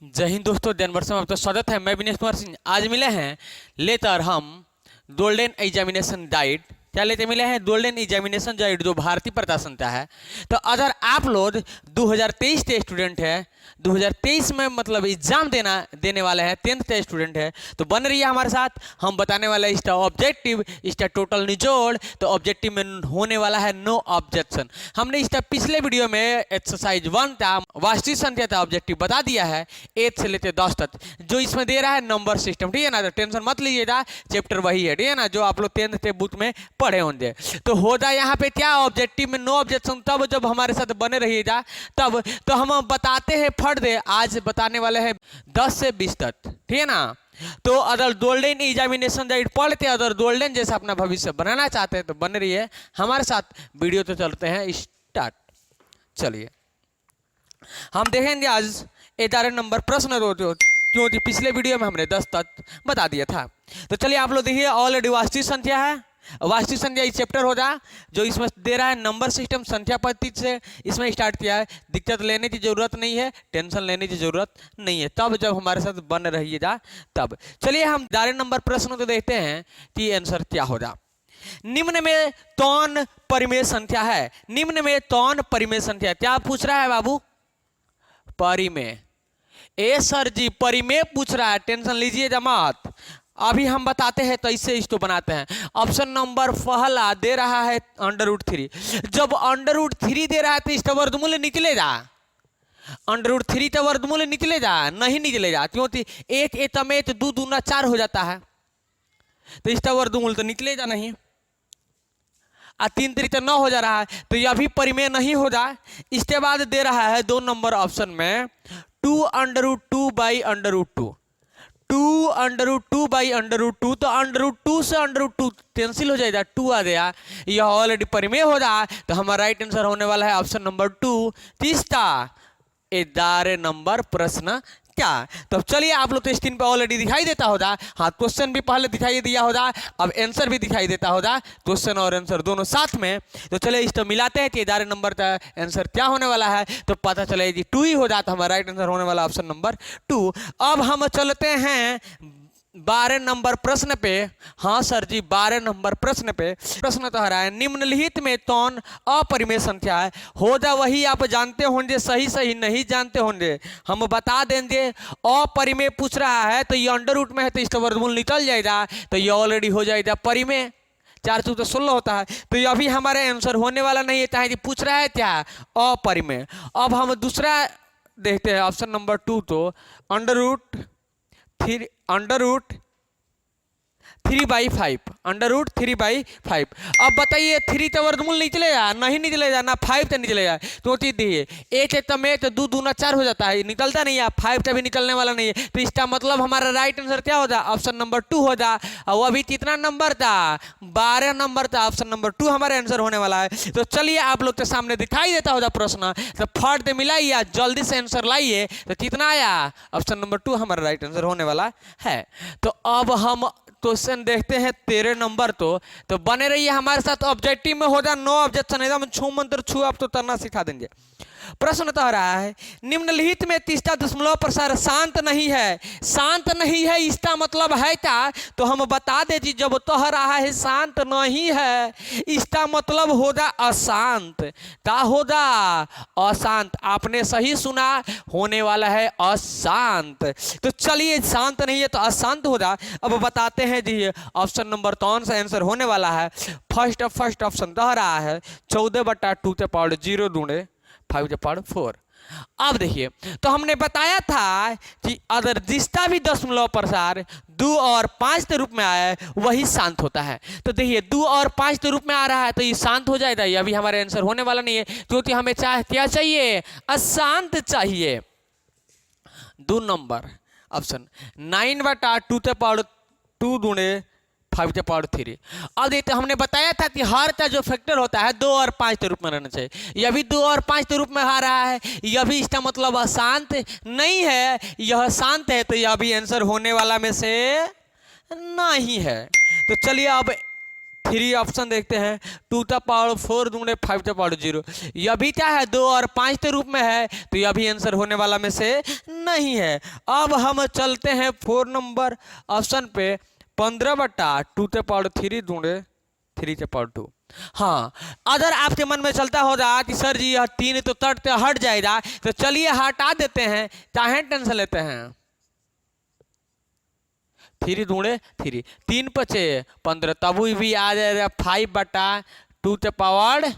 जय हिंद दोस्तों, जनवर्ष में आपका स्वागत है। मैं विनेश कुमार सिंह। आज मिले हैं लेकर हम गोल्डन एग्जामिनेशन गाइड। क्या लेते मिले हैं? गोल्डन एग्जामिनेशन गाइड, जो भारतीय प्रशासन का है। तो अगर आप लोग 2023 के स्टूडेंट है, 2023 में मतलब एग्जाम देने वाले हैं, 10th के स्टूडेंट है, तो बन रही है हमारे साथ। हम बताने वाले इसका ऑब्जेक्टिव, इसका टोटल निचोड़। तो ऑब्जेक्टिव में होने वाला है नो ऑब्जेक्शन। हमने इसका पिछले वीडियो में एक्सरसाइज 1 का वास्तविक संख्या का ऑब्जेक्टिव बता दिया है, 8 से लेते 10 तक। जो इसमें दे रहा है नंबर सिस्टम, ठीक है ना। तो टेंशन मत लीजिएगा, चैप्टर वही है, ठीक है ना, जो आप लोग 10th के बुक में पढ़े होंगे। तो होगा यहाँ पे क्या ऑब्जेक्टिव में नो ऑब्जेक्शन, तब जब हमारे साथ बने रहिएगा तब। तो हम बताते हैं फट दे, आज बताने वाले हैं 10 से 20 तक, ठीक है ना। तो अगर गोल्डन एग्जामिनेशन गाइड पढ़ते, अगर गोल्डन जैसा अपना भविष्य बनाना चाहते हैं तो बन रही है हमारे साथ। वीडियो तो चलते हैं स्टार्ट। चलिए हम देखेंगे आज 11 नंबर प्रश्न, क्योंकि पिछले वीडियो में हमने 10 तक बता दिया था। तो चलिए आप लोग देखिए, ऑलरेडी वास्तविक संख्या है। वास्तविक संख्या इस चैप्टर हो जा, जो इसमें दे रहा है नंबर सिस्टम, संख्या पद्धति से इसमें स्टार्ट किया है। दिक्कत लेने की जरूरत नहीं है, टेंशन लेने की जरूरत नहीं है, तब जब हमारे साथ बन रहिएगा तब। चलिए हम 11 नंबर प्रश्न को देखते हैं कि आंसर क्या होगा। निम्न में कौन परिमेय संख्या है? निम्न में कौन परिमेय संख्या? क्या पूछ रहा है बाबू? परिमेय। ए सर जी परिमेय पूछ रहा है, टेंशन लीजिए मत। अभी हम बताते हैं तो इससे इसको बनाते हैं। ऑप्शन नंबर पहला दे रहा है √3। जब √3 दे रहा है तो इसका वर्गमूल निकलेगा। √3 का वर्गमूल निकलेगा? नहीं निकलेगा, क्योंकि 1 एतमेत 2 दूना 4 हो जाता है, तो इसका वर्गमूल तो निकलेगा नहीं। 3 3 9 हो जा रहा है, तो यह भी परिमेय नहीं हो जाए। इसके बाद दे रहा है 2 नंबर ऑप्शन में 2 √2 बाई √2। 2 √2 बाई √2, तो √2 से √2 कैंसिल हो जाएगा, 2 आ गया। यह ऑलरेडी परिमेय हो रहा है, तो हमारा राइट आंसर होने वाला है ऑप्शन नंबर 2। तीसरा 11 नंबर प्रश्न क्या? तो चलिए आप लोग तो स्क्रीन पे ऑलरेडी दिखाई देता होगा। हाँ, क्वेश्चन भी पहले दिखाई दिया होगा, अब आंसर भी दिखाई देता होगा, क्वेश्चन और आंसर दोनों साथ में। तो चलिए इसको मिलाते हैं कि 11 नंबर का आंसर क्या होने वाला है। तो पता चले जी 2 ही हो जाता, हमारा राइट आंसर होने वाला ऑप्शन नंबर 2। अब हम चलते हैं 12 नंबर प्रश्न पे। हाँ सर जी, 12 नंबर प्रश्न पे प्रश्न तो है, निम्नलिखित में कौन अपरिमेय संख्या है? होगा वही आप जानते होंगे, सही सही नहीं जानते होंगे हम बता देंगे। अपरिमेय पूछ रहा है तो ये अंडर रूट में है, तो इसका वर्गमूल निकल जाएगा, तो ये ऑलरेडी हो जाएगा परिमेय। 4 2 तो 16 होता है, तो यह भी हमारे आंसर होने वाला नहीं है। चाहे पूछ रहा है क्या? अपरिमेय। अब हम दूसरा देखते हैं, ऑप्शन नंबर 2, तो √3/5। अब बताइए 3 तो वर्गमूल निकलेगा? नहीं निकलेगा ना, 5 तो निकलेगा। तो दिए 1 तमेत 2 दूना 4 हो जाता है, निकलता नहीं है, 5 तो भी निकलने वाला नहीं है। तो इसका मतलब हमारा राइट आंसर क्या होगा? ऑप्शन नंबर 2 होगा। और वो अभी कितना नंबर था? 12 नंबर था, ऑप्शन नंबर 2 हमारा आंसर होने वाला है। तो चलिए आप लोग के सामने दिखाई देता होगा प्रश्न, तो फट मिलाइए, जल्दी से आंसर लाइए। तो कितना आया? ऑप्शन नंबर 2 हमारा राइट आंसर होने वाला है। तो अब हम क्वेश्चन देखते हैं 13 नंबर। तो बने रहिए हमारे साथ। ऑब्जेक्टिव में होगा नो ऑब्जेक्शन, एकदम छू मंत्र छू आप तो तरना सिखा देंगे। प्रश्न तो रहा है, निम्नलिखित में तीसरा दशमलव प्रसार शांत नहीं है। शांत नहीं है इसका मतलब है क्या? तो हम बता दे जी, जब कह रहा है शांत नहीं है, इसका मतलब होगा अशांत। क्या होगा? अशांत। आपने सही सुना, होने वाला है अशांत। तो चलिए शांत नहीं है तो अशांत होगा। अब बताते हैं जी ऑप्शन नंबर कौन सा आंसर होने वाला है। फर्स्ट ऑप्शन कह रहा है 14/2 दूणे 5/4। अब देखिए, तो हमने बताया था कि अगर जिसका भी दशमलव प्रसार 2 और 5 के रूप में आया है वही शांत होता है। तो देखिए 2 और 5 के रूप में आ रहा है, तो ये शांत हो जाएगा। ये अभी हमारे आंसर होने वाला नहीं है, क्योंकि हमें क्या चाहिए? अशांत चाहिए। 2 नंबर ऑप्शन 9/2 दूणे 5/3। अब देखते, हमने बताया था कि हर का जो फैक्टर होता है 2 और 5 के रूप में रहना चाहिए। यह भी 2 और 5 के रूप में आ रहा है, यह भी इसका मतलब अशांत नहीं है, यह शांत है। तो यह भी आंसर होने वाला में से नहीं है। तो चलिए अब 3 ऑप्शन देखते हैं, 2 द पावर 4 दूंगे 5 द पावर 0। यह भी क्या है, 2 और 5 के रूप में है, तो यह भी आंसर होने वाला में से नहीं है। अब हम चलते हैं 4 नंबर ऑप्शन पे, 15/2 के पावर 3 दूंगे 3 के पावर 2। हाँ, अगर आपके मन में चलता होगा कि सर जी यह 3 तो तट से हट जाएगा, तो चलिए हटा देते हैं, चाहे टेंशन लेते हैं। 3 दूंगे 3, 3 पचे 15, तब भी आ जाएगा 5/2 के पावर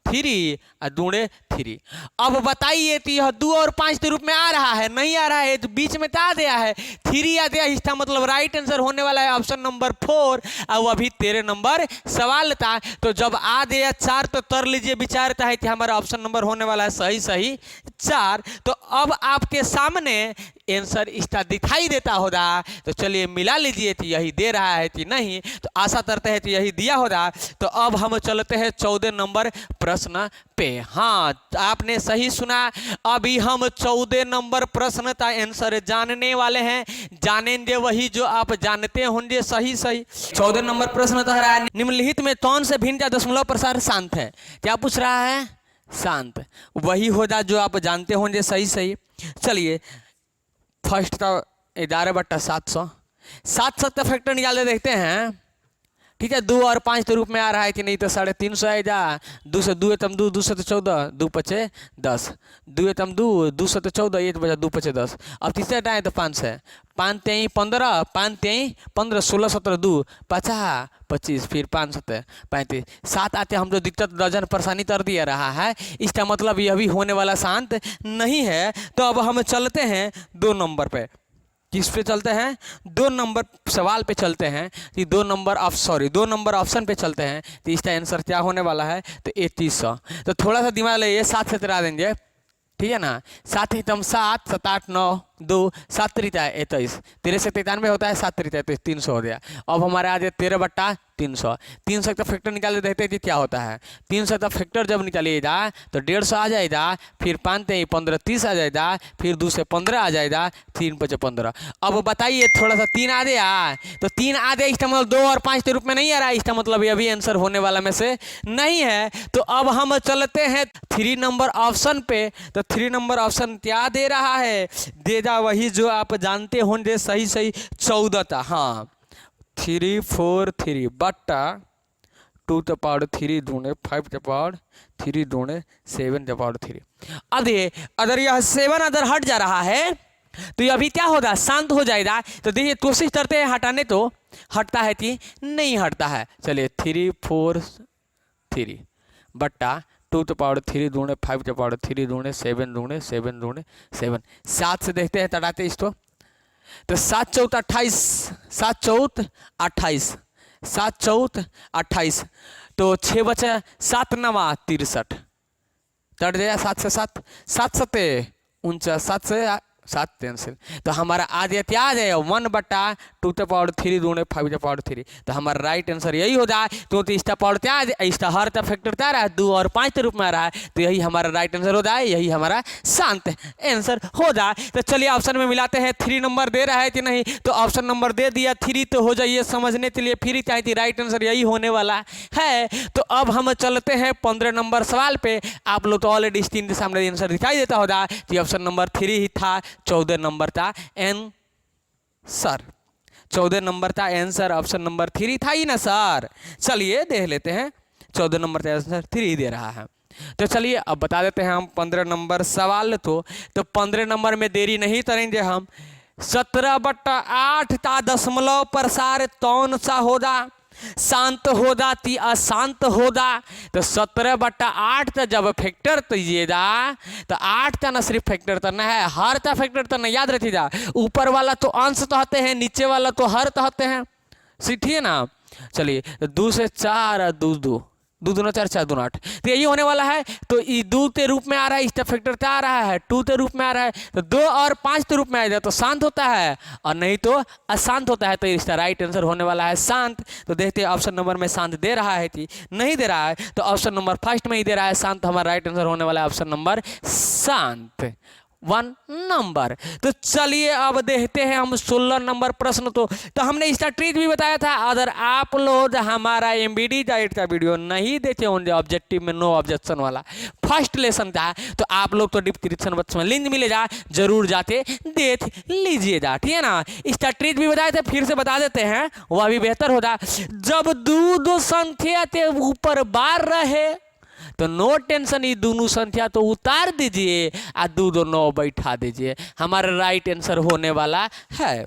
3 और दूंगे 3। अब बताइए कि यह 2 और 5 के रूप में आ रहा है, नहीं आ रहा है, तो बीच में क्या दिया है, 3 आ दिया, इसका मतलब राइट आंसर होने वाला है ऑप्शन नंबर 4। और वह भी 13 नंबर सवाल था। तो जब आ गया 4 तो कर लीजिए, विचारता है कि हमारा ऑप्शन नंबर होने वाला है सही सही 4। तो अब आपके सामने आंसर इसका दिखाई देता होगा, तो चलिए मिला लीजिए कि यही दे रहा है कि नहीं। तो आशा करते हैं कि यही दिया होगा। तो अब हम चलते हैं 14 नंबर प्रश्न पे। हाँ, आपने सही सुना, अभी हम 14 नंबर प्रश्न का आंसर जानने वाले हैं। जानेंगे वही जो आप जानते होंगे सही सही। 14 नंबर प्रश्न तो है, निम्नलिखित में कौन से भिन्न का दशमलव प्रसार शांत है? क्या पूछ रहा है? शांत। वही होगा जो आप जानते होंगे सही सही। चलिए फर्स्ट का 11/700, 700 का फैक्टर निकालते देखते हैं। ठीक है, 2 और 5 के रूप में आ रहा है कि नहीं, तो 350 आएगा। 2 से 2 तम 2, 2 से 14, 2 पचे 10, 2 तम 2, 2 से 14, 1 बजा 2 पचे 10। अब तीसरे टाइम तो 5 है, 5 तेई 15, 5 तेई 15, 16 17 2 50 25, फिर 5 7 35, 7 आते हम जो दिक्कत दर्जन परेशानी कर दिया रहा है, इसका मतलब यह भी होने वाला शांत नहीं है। तो अब हम चलते हैं 2 नंबर पे। किस पे चलते हैं? 2 नंबर सवाल पे चलते हैं कि 2 नंबर ऑप्शन पे चलते हैं। तो इसका आंसर क्या होने वाला है? तो 3100। तो थोड़ा सा दिमाग लगाइए, 7 से तरा देंगे, ठीक है ना। 7 ही तम 7, 7 8 9 2, 7 त्रिता 21, 13 से 93 होता है, 7 त्रिता 300 हो गया। अब हमारे आ जाए 13/300। 300 का फैक्टर निकाले देखते हैं कि क्या होता है। 300 का फैक्टर जब निकालिएगा तो 150 आ जाएगा, फिर 5 तेई 15 30 आ जाएगा, फिर 2 से 15 आ जाएगा, 3 5 15। अब बताइए थोड़ा सा 3 आ गया, तो 3 आ गया, इसका मतलब 2 और 5 के रूप में नहीं आ रहा है, इसका मतलब ये भी आंसर होने वाला में से नहीं है। तो अब हम चलते हैं 3 नंबर ऑप्शन पे। तो 3 नंबर ऑप्शन क्या दे रहा है? दे वही जो आप जानते होंगे सही सही 14 था। हाँ, 3 4 3 बट्टा 2 के पावर 3 दूने 5 के पावर 3 दूने 7 के पावर 3। अब ये अगर यह 7 अगर हट जा रहा है तो ये अभी क्या होगा? शांत हो जाएगा। तो देखिए कोशिश करते हैं हटाने, तो हटता है कि नहीं हटता है। चलिए 3 4 3 बट्टा 2 के पावर 3 दूने 5 के पावर 3 दूने 7 दूने 7 दूने 7। 7 से देखते हैं तड़ाते इसको, तो 7 4 28, 7 4 28, 7 4 28, तो 6 बचे 7 9 63, तट गया 7 से 7, 7 7 49, 7 से 7 कैंसिल। तो हमारा आ गया क्या आ जाएगा? 1/2 के पावर 3 दूने 5 के पावर 3। तो हमारा राइट आंसर यही हो जाए। तो इसका पावर क्या है? इसका हर का फैक्टर क्या रहा है? 2 और 5 के रूप में आ रहा है, तो यही हमारा राइट आंसर हो जाए, यही हमारा शांत आंसर हो जाए। तो चलिए ऑप्शन में मिलाते हैं। 3 नंबर दे रहा है कि नहीं? तो ऑप्शन नंबर दे दिया 3, तो हो जाइए समझने के लिए फ्री चाहिए, राइट आंसर यही होने वाला है। तो अब हम चलते हैं 15 नंबर सवाल पे। आप लोग तो ऑलरेडी स्क्रीन के सामने आंसर दिखाई देता होगा कि ऑप्शन नंबर 3 ही था। 14 नंबर था आंसर, 14 नंबर था आंसर, ऑप्शन नंबर 3 था ही ना सर। चलिए देख लेते हैं, 14 नंबर का आंसर 3 दे रहा है। तो चलिए अब बता देते हैं हम 15 नंबर सवाल। तो 15 नंबर में देरी नहीं करेंगे हम। 17/8 का दशमलव प्रसार कौन सा होगा? शांत हो जाती अशांत होगा। तो 17/8 का जब फैक्टर कीजिएगा तो 8 का ना सिर्फ फैक्टर करना है, हर का फैक्टर करना, याद रखिएगा। ऊपर वाला तो अंश कहते हैं, नीचे वाला तो हर कहते हैं, सीखिए ना। चलिए 2 से 4 2 2 2 दूना 4 4 दूना 8, तो यही होने वाला है। तो ये 2 के रूप में आ रहा है, इसका फैक्टर क्या आ रहा है? 2 के रूप में आ रहा है। तो 2 और 5 के रूप में आ जाए तो शांत होता है, और नहीं तो अशांत होता है। तो इसका राइट आंसर होने वाला है शांत। तो देखते हैं ऑप्शन नंबर में शांत दे रहा है कि नहीं दे रहा है। तो ऑप्शन नंबर फर्स्ट में ही दे रहा है शांत, हमारा राइट आंसर होने वाला है ऑप्शन नंबर शांत। 1 नंबर। तो चलिए अब देखते हैं हम 16 नंबर प्रश्न। तो हमने इसका ट्रिक भी बताया था। अगर आप लोग हमारा एमबीडी डाइट का वीडियो नहीं देखे होंगे ऑब्जेक्टिव में नो ऑब्जेक्शन वाला फर्स्ट लेसन था, तो आप लोग तो डिस्क्रिप्शन बॉक्स में लिंक मिलेगा, जरूर जाते देख लीजिएगा, ठीक है ना। इसका ट्रिक भी बताए थे, फिर से बता देते हैं, वह भी बेहतर होगा। जब दो संख्या के ऊपर बार रहे तो नो टेंशन, ये दोनों संख्या तो उतार दीजिए और दो 9 बैठा दीजिए। हमारा राइट आंसर होने वाला है।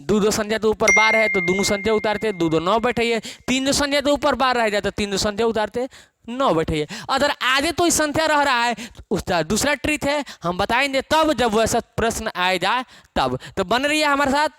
दो संख्या तो ऊपर बार है तो दोनों संख्या उतारते, दो 9 बैठाइए। 3 संख्या तो ऊपर बार रह जाता, 3 संख्या उतारते 9 बैठाइए। अगर आगे तो इस संख्या रह रहा है, उसका दूसरा ट्रिक है, हम बताएंगे तब जब वैसा प्रश्न आएगा तब। तो बन रही है हमारे साथ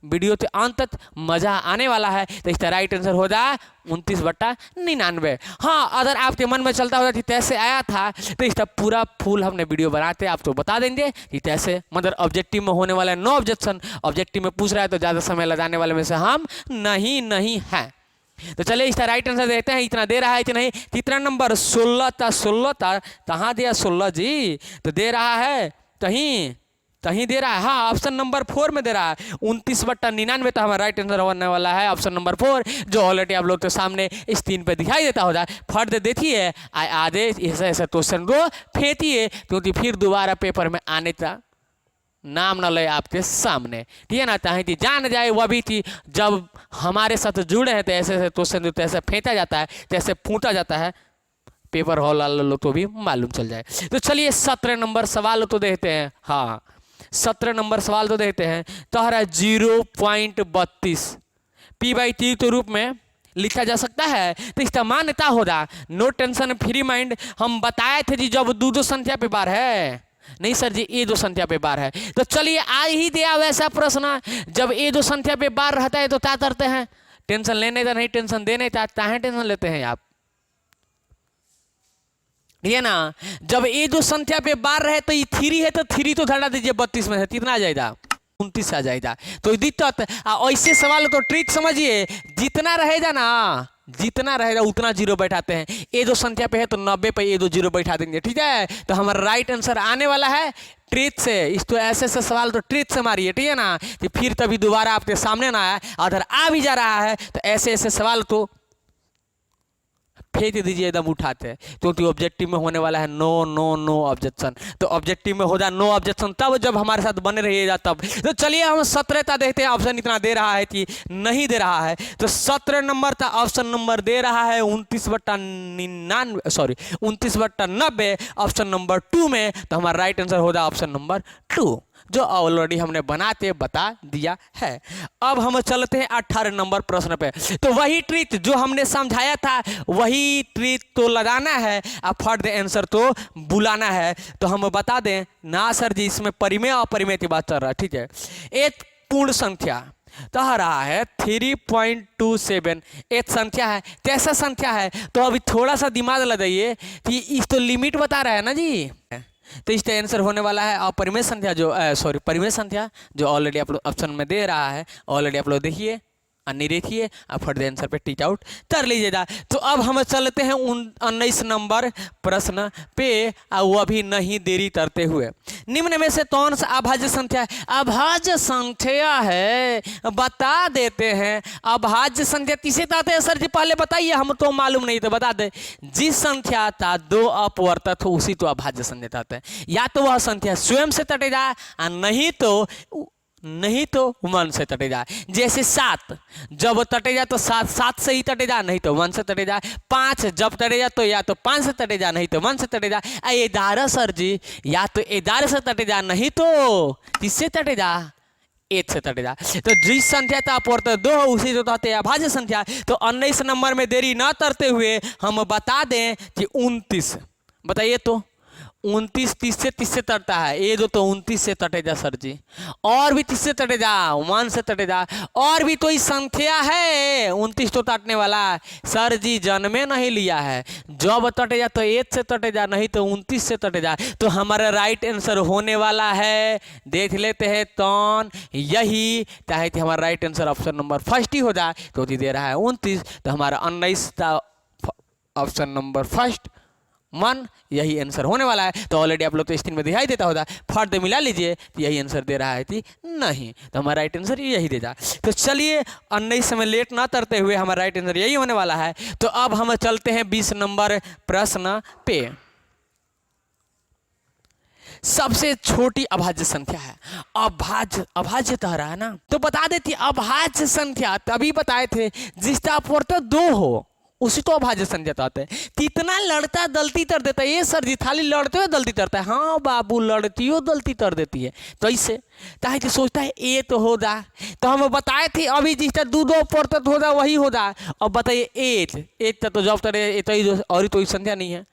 वीडियो के अंत तक, मजा आने वाला है। तो इसका राइट आंसर हो जाए 29/99। हाँ, अगर आपके मन में चलता होगा कि कैसे आया था, तो इसका पूरा फुल हमने वीडियो बनाते आपको बता देंगे कि कैसे, मतलब ऑब्जेक्टिव में होने वाला है नो ऑब्जेक्शन। ऑब्जेक्टिव में पूछ रहा है तो ज़्यादा समय लगाने वाले में से हम नहीं हैं। तो चलिए इसका राइट आंसर देते हैं। इतना दे रहा है कि नहीं, कितना नंबर 16 था, कहाँ दिया 16 जी, तो दे रहा है कहीं दे रहा है। हाँ, ऑप्शन नंबर 4 में दे रहा है 29/99। तो हमारा राइट आंसर होने वाला है ऑप्शन नंबर 4, जो ऑलरेडी आप लोग के सामने स्क्रीन पे दिखाई देता होगा। फर्द देखिए, आधे ऐसे क्वेश्चन को फेंकिए, क्योंकि फिर दोबारा पेपर में आने का नाम न ले आपके सामने, ठीक है ना। चाहे कि जान जाए वह भी थी, जब हमारे साथ जुड़े हैं तो ऐसे ऐसे क्वेश्चन तो ऐसे फेंका जाता है, जैसे फूटा जाता है, पेपर हॉल वाले लोग तो भी मालूम चल जाए। तो चलिए 17 नंबर सवाल तो देखते हैं। हाँ, 17 नंबर सवाल तो देखते हैं। तो हमारा 0.32 p/t के रूप में लिखा जा सकता है। तो इसका मान्यता होगा नो टेंशन फ्री माइंड। हम बताए थे जी जब दो संख्या पे बार है, नहीं सर जी ये 2 संख्या पे बार है। तो चलिए आ ही दिया वैसा प्रश्न, जब ये 2 संख्या पे बार रहता है तो क्या करते हैं, टेंशन लेने का नहीं, टेंशन देने का, चाहे टेंशन लेते हैं आप, ये ना। जब ये 2 संख्या पे बार रहे तो ये 3 है, तो 3 तो घटा दीजिए 32 में से, कितना आ जाएगा 29 आ जाएगा। तो दिक्कत ऐसे सवाल तो ट्रिक समझिए, जितना रहेगा ना, जितना रहेगा उतना 0 बैठाते हैं। ये 2 संख्या पे है तो 90 पे ये 2 0 बैठा देंगे, ठीक है। तो हमारा राइट आंसर आने वाला है ट्रिक से। इस तो ऐसे सवाल तो ट्रिक से मारिए, ठीक है ना, कि फिर तभी दोबारा आपके सामने ना आए। अगर आ भी जा रहा है तो ऐसे सवाल तो फेंक दीजिए एकदम उठाते, क्योंकि ऑब्जेक्टिव में होने वाला है नो ऑब्जेक्शन। तो ऑब्जेक्टिव में होगा नो ऑब्जेक्शन तब जब हमारे साथ बने रहिएगा तब। तो चलिए हम 17 का देखते हैं। ऑप्शन इतना दे रहा है कि नहीं दे रहा है। तो 17 नंबर का ऑप्शन नंबर दे रहा है 29/90 ऑप्शन नंबर 2 में। तो हमारा राइट आंसर होगा ऑप्शन नंबर 2, जो ऑलरेडी हमने बनाते बता दिया है। अब हम चलते हैं 18 नंबर प्रश्न पे। तो वही ट्रिक जो हमने समझाया था, वही ट्रिक तो लगाना है, अब फट दे आंसर तो बुलाना है। तो हम बता दें ना सर जी, इसमें परिमेय और अपरिमेय की बात चल रहा है, ठीक है। एक पूर्ण संख्या तो रहा है 3.27, एक संख्या है, कैसा संख्या है। तो अभी थोड़ा सा दिमाग लगाइए कि इस तो लिमिट बता रहा है ना जी। तो इसका आंसर होने वाला है अपरिमेय संख्या, जो परिमेय संख्या, जो ऑलरेडी आप लोग ऑप्शन में दे रहा है। ऑलरेडी आप लोग देखिए, अन्य देखिए, आप फट दे आंसर पे टिक आउट कर लीजिएगा। तो अब हम चलते हैं 19 नंबर प्रश्न पे, वो अभी नहीं देरी करते हुए। निम्न में से कौन सा अभाज्य संख्या है? अभाज्य संख्या है, बता देते हैं। अभाज्य संख्या किसे कहते हैं सर जी, पहले बताइए, हम तो मालूम नहीं तो बता दे। जिस संख्या का 2 अपवर्तक हो उसी तो अभाज्य संख्या कहते हैं। या तो वह संख्या स्वयं से कटेगा, नहीं तो 1 से कटेगा। जैसे 7 जब कटेगा तो 7 से ही कटेगा, नहीं तो 1 से कटेगा। 5 जब कटेगा तो या तो 5 से कटेगा, नहीं तो 1 से कटेगा। 11 सर जी, या तो 11 से कटेगा, नहीं तो किससे कटेगा, 8 से कटेगा। तो जिस संख्या का अपवर्तक 2 हो उसी को कहते हैं अभाज्य संख्या। तो 19 नंबर में देरी न करते हुए हम बता दें कि 29, बताइए तो 29 30 से तटता है, ये जो तो 29 से तटेगा सर जी, और भी 30 से तटेगा, 1 से तटेगा, और भी कोई संख्या है 29 तो तटने वाला सर जी, जन्मे नहीं लिया है। जब तटेगा तो 8 से तटेगा, नहीं तो 29 से तटेगा। तो हमारा राइट आंसर होने वाला है, देख लेते हैं कौन, यही चाहे कि हमारा right answer option number first ही हो जाए, क्योंकि दे रहा है 29। तो हमारा 19 का ऑप्शन नंबर फर्स्ट 1 यही आंसर होने वाला है। तो ऑलरेडी आप लोग तो स्क्रीन में दिखाई देता होगा, फट दे मिला लीजिए तो यही आंसर दे रहा है कि नहीं, तो हमारा राइट आंसर यही देगा। तो चलिए अन्य समय लेट ना करते हुए हमारा राइट आंसर यही होने वाला है। तो अब हम चलते हैं 20 नंबर प्रश्न पे। सबसे छोटी अभाज्य संख्या है, अभाज्य तो रहा है ना, तो बता देती अभाज्य संख्या तभी बताए थे जिसका अपवर्तक 2 हो, उसी तो अभाज्य संख्या कहते हैं। कितना लड़ता गलती कर देता है, ये सर जी खाली लड़ते हुए गलती करता है। हाँ बाबू, लड़तियों गलती कर देती है। तो ऐसे ताकि कि सोचता है ए तो होगा, तो हम बताए थे अभी जिसका 2 अपवर्तक होगा वही होगा। अब बताइए 8 तो जब तक तो और तो संख्या नहीं है।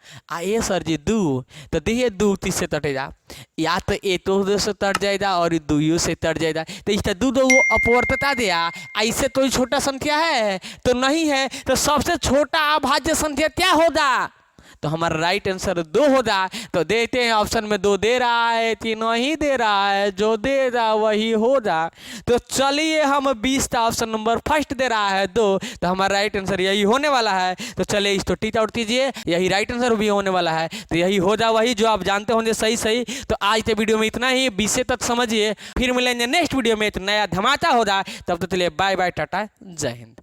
ए सर जी 2, तो देखिए 2 3 से तटेगा, या तो ए तो से तट जाएगा और 2 से तट जाएगा। तो इसका 2 अपवर्तता दिया, ऐसे तो छोटा संख्या है तो नहीं है। तो सबसे छोटा अभाज्य संख्या क्या होगा, तो हमारा राइट आंसर 2 होगा। तो देते हैं ऑप्शन में 2 दे रहा है कि नहीं दे रहा है, जो देगा वही होगा। तो चलिए हम 20 का ऑप्शन नंबर फर्स्ट दे रहा है 2, तो हमारा राइट आंसर यही होने वाला है। तो चलिए इसको टिक आउट कीजिए, यही राइट आंसर भी होने वाला है। तो यही होगा वही जो आप जानते होंगे सही। तो आज के वीडियो में इतना ही, 20 तक समझिए। फिर मिलेंगे नेक्स्ट वीडियो में, एक नया धमाका होगा। तब तक के लिए बाय बाय, टाटा, जय हिंद।